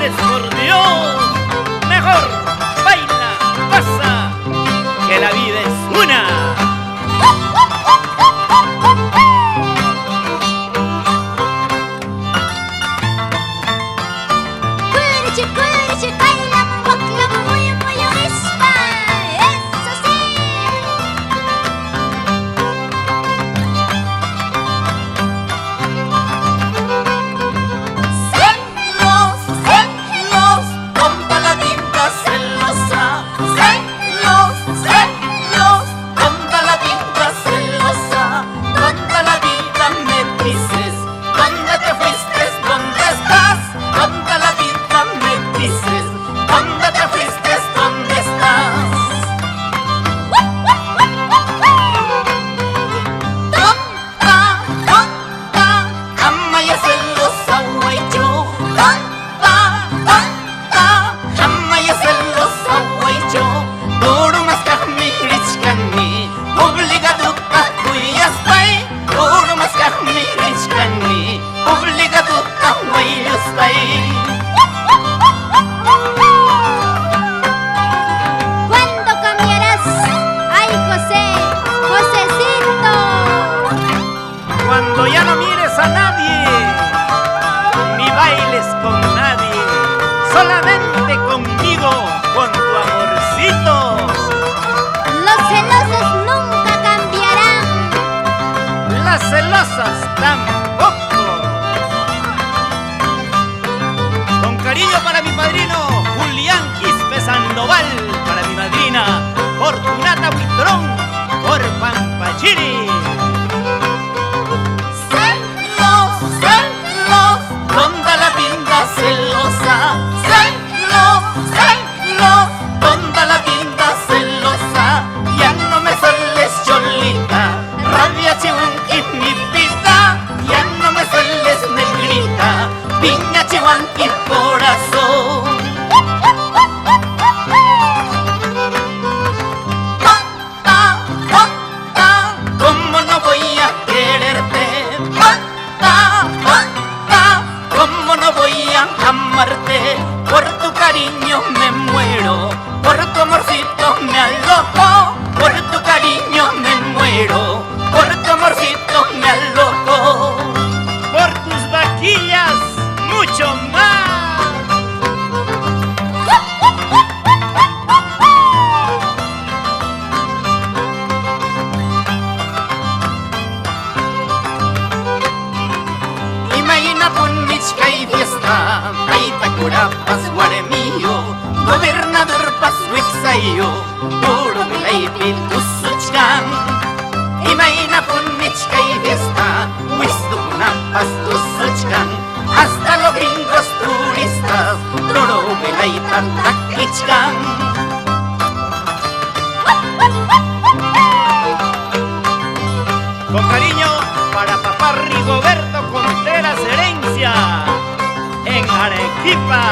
bailes, por Dios. Mejor baila, pasa, que la vida es una. ¿Cuándo cambiarás? Ay, José, Josecito. Cuando ya no mires a nadie, ni bailes con nadie, solamente conmigo, con tu amorcito. Los celosos nunca cambiarán. Las celosas tampoco. Con cariño para mi padrino Julián Quispe Sandoval, para mi madrina Fortunata Huitrón, por Pampachiri. Celos, celos, ¿dónde la pinta celosa? Celos, celos, ¿dónde la pinta celosa? Ya no me sueles cholita, rabia chihuanqui mi pita. Ya no me sueles negrita, piña chihuanqui corazón. ¿Cómo no voy a quererte? ¿Cómo no voy a amarte? Por tu cariño me muero, por tu amorcito me aloco. Por tu cariño me muero, por tu amorcito me aloco. Por tus vaquillas, mucho más. Imagina punnichka y fiesta, Paitacurapas guaremillo, gobernador Pasuixayo, puro milaipil tusuchkan. Imagina punnichka y fiesta, Huistucunapas tusuchkan, hasta los gringos turistas, toro milaitan taquichkan. Con cariño para papá Rigoberto Contreras Herencia, en Arequipa.